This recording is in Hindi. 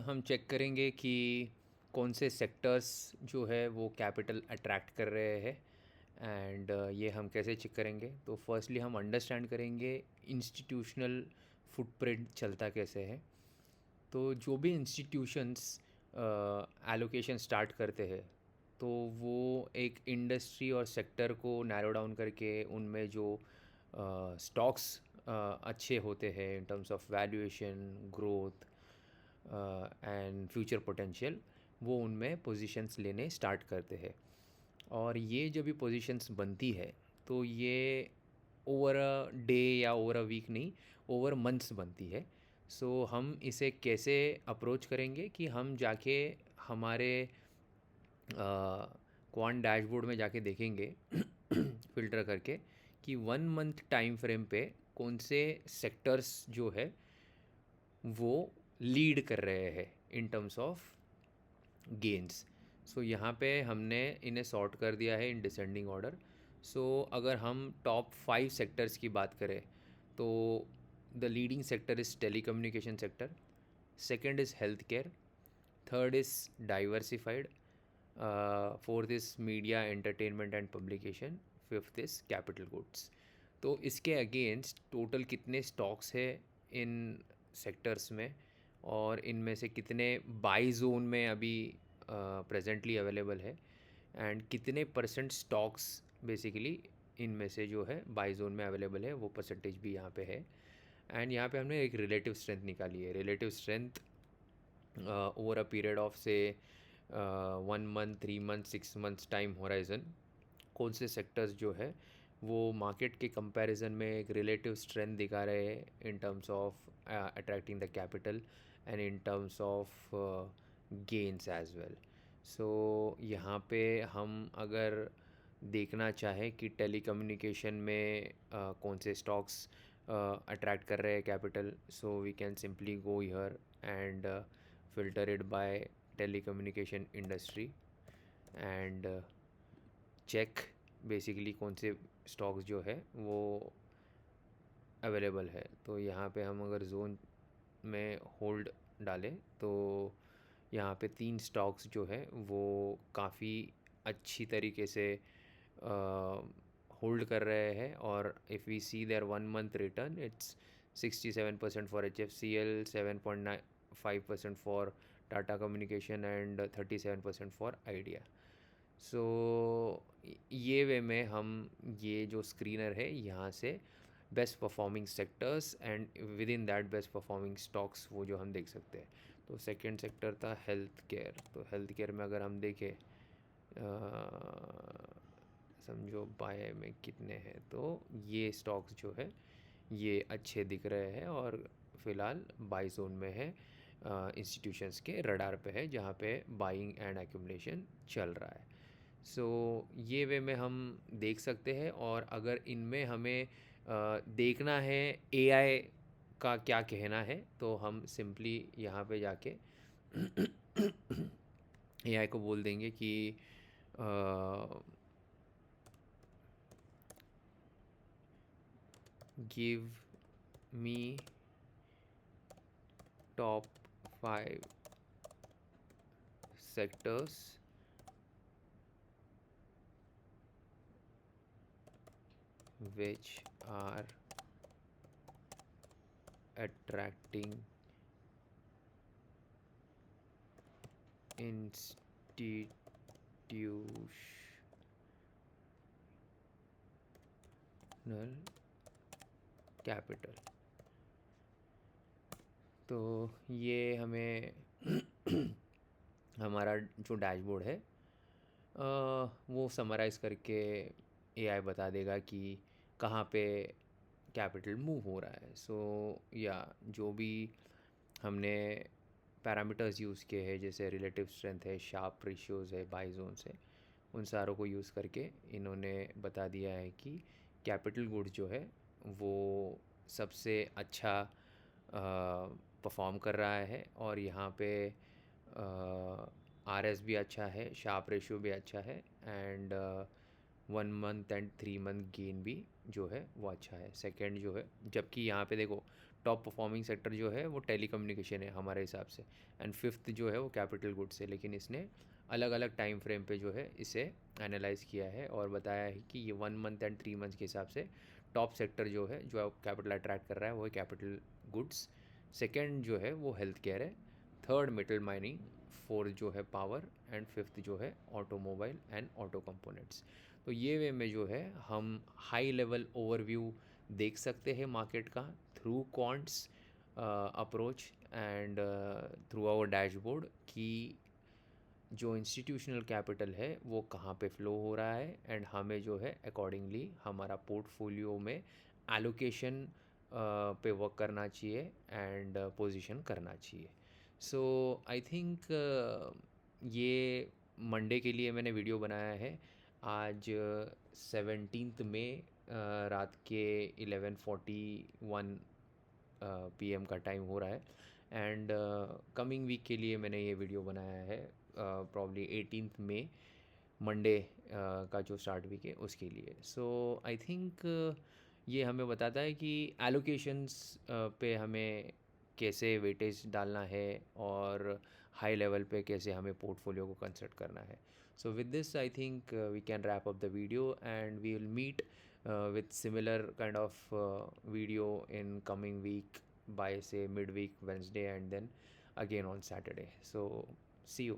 हम चेक करेंगे कि कौन से सेक्टर्स जो है वो कैपिटल अट्रैक्ट कर रहे हैं। एंड ये हम कैसे चेक करेंगे, तो फर्स्टली हम अंडरस्टैंड करेंगे इंस्टीट्यूशनल फुटप्रिंट चलता कैसे है। तो जो भी इंस्टीट्यूशंस एलोकेशन स्टार्ट करते हैं, तो वो एक इंडस्ट्री और सेक्टर को नैरो डाउन करके उनमें जो स्टॉक्स अच्छे होते हैं in terms of valuation, growth and future potential, वो उनमें पोजीशंस लेने स्टार्ट करते हैं। और ये जब भी पोजीशंस बनती है, तो ये ओवर अ डे या ओवर अ वीक नहीं, ओवर मंथ्स बनती है। सो हम इसे कैसे अप्रोच करेंगे कि हम जाके हमारे क्वांट डैशबोर्ड में जाके देखेंगे फ़िल्टर करके कि 1 मंथ टाइम फ्रेम पे कौन से सेक्टर्स जो है वो लीड कर रहे हैं इन टर्म्स ऑफ गेंस। सो यहाँ पे हमने इन्हें सॉर्ट कर दिया है इन डिसेंडिंग ऑर्डर। सो अगर हम टॉप 5 सेक्टर्स की बात करें, तो the leading sector is telecommunication sector, second is health care, third is diversified, fourth is media entertainment and publication, fifth is capital goods. तो इसके अगेंस्ट टोटल कितने स्टॉक्स है इन सेक्टर्स में, और इनमें से कितने बाई जोन में अभी प्रेजेंटली अवेलेबल है, एंड कितने परसेंट स्टॉक्स बेसिकली इनमें से जो है बाई जोन में अवेलेबल है, वो परसेंटेज भी यहाँ पे है। एंड यहाँ पे हमने एक रिलेटिव स्ट्रेंथ निकाली है। Relative strength over a period of से 1 month, 3 month, 6 months time horizon, कौन से सेक्टर्स जो है वो मार्केट के कंपैरिजन में एक रिलेटिव स्ट्रेंथ दिखा रहे हैं in terms of attracting the capital and in terms of gains as well. So यहाँ पे हम अगर देखना चाहें कि टेलीकम्युनिकेशन में कौन से स्टॉक्स अट्रैक्ट कर रहे हैं capital, so we can simply go here and filter it by telecommunication industry and check basically कौन से स्टॉक्स जो है वो अवेलेबल है। तो यहाँ पे हम अगर जोन में होल्ड डालें, तो यहाँ पे 3 स्टॉक्स जो है वो काफ़ी अच्छी तरीके से होल्ड कर रहे हैं। और if we see there 1 month return, it's 67% for HFCL, 7.5% for Tata communication and 37% for Idea. So ये वे में हम ये जो स्क्रीनर है यहाँ से best performing sectors and with in that best performing stocks वो जो हम देख सकते हैं। तो सेकंड सेक्टर था हेल्थ केयर। तो हेल्थ केयर में अगर हम देखें, समझो बाय में कितने हैं, तो ये स्टॉक्स जो है ये अच्छे दिख रहे हैं और फ़िलहाल बाई जोन में है, इंस्टीट्यूशंस के रडार पे है जहाँ पे बाइंग एंड एक्यूमुलेशन चल रहा है। सो ये वे में हम देख सकते हैं। और अगर इनमें हमें देखना है एआई का क्या कहना है, तो हम सिंपली यहाँ पे जाके एआई को बोल देंगे कि give me top 5 sectors which are attracting institutional capital। तो ये हमें हमारा जो डैशबोर्ड है वो समराइज़ करके एआई बता देगा कि कहाँ पे कैपिटल मूव हो रहा है। सो या जो भी हमने पैरामीटर्स यूज़ किए हैं, जैसे रिलेटिव स्ट्रेंथ है, शार्प रेशियोज़ है, बाई जोन्स है, उन सारों को यूज़ करके इन्होंने बता दिया है कि कैपिटल गुड्स जो है वो सबसे अच्छा परफॉर्म कर रहा है। और यहाँ पे RS भी अच्छा है, शार्प रेशियो भी अच्छा है, and 1 month and 3 month gain भी जो है वो अच्छा है। सेकंड जो है, जबकि यहाँ पे देखो टॉप परफॉर्मिंग सेक्टर जो है वो टेलीकम्युनिकेशन है हमारे हिसाब से, एंड फिफ्थ जो है वो कैपिटल गुड्स है। लेकिन इसने अलग अलग टाइम फ्रेम पे जो है इसे एनालाइज किया है और बताया है कि ये 1 मंथ एंड 3 मंथ्स के हिसाब से टॉप सेक्टर जो है जो कैपिटल अट्रैक्ट कर रहा है वो है कैपिटल गुड्स, सेकेंड जो है वो हेल्थ केयर है, थर्ड मेटल माइनिंग, फोर्थ जो है पावर, एंड फिफ्थ जो है ऑटोमोबाइल एंड ऑटो कंपोनेंट्स। तो ये वे में जो है हम हाई लेवल ओवरव्यू देख सकते हैं मार्केट का through quants approach and through our dashboard कि जो इंस्टीट्यूशनल कैपिटल है वो कहाँ पे फ्लो हो रहा है, एंड हमें जो है अकॉर्डिंगली हमारा पोर्टफोलियो में एलोकेशन पे वर्क करना चाहिए एंड पोजीशन करना चाहिए। सो आई थिंक ये मंडे के लिए मैंने वीडियो बनाया है। आज 17 मई रात के 11:41 पीएम का टाइम हो रहा है, एंड कमिंग वीक के लिए मैंने ये वीडियो बनाया है प्रॉब्ली 18 मई मंडे का जो स्टार्ट वीक है उसके लिए। सो आई थिंक ये हमें बताता है कि एलोकेशंस पे हमें कैसे वेटेज डालना है और हाई लेवल पे कैसे हमें पोर्टफोलियो को कंसल्ट करना है। So with this I think we can wrap up the video and we will meet with similar kind of video in coming week by say midweek Wednesday and then again on Saturday. So see you.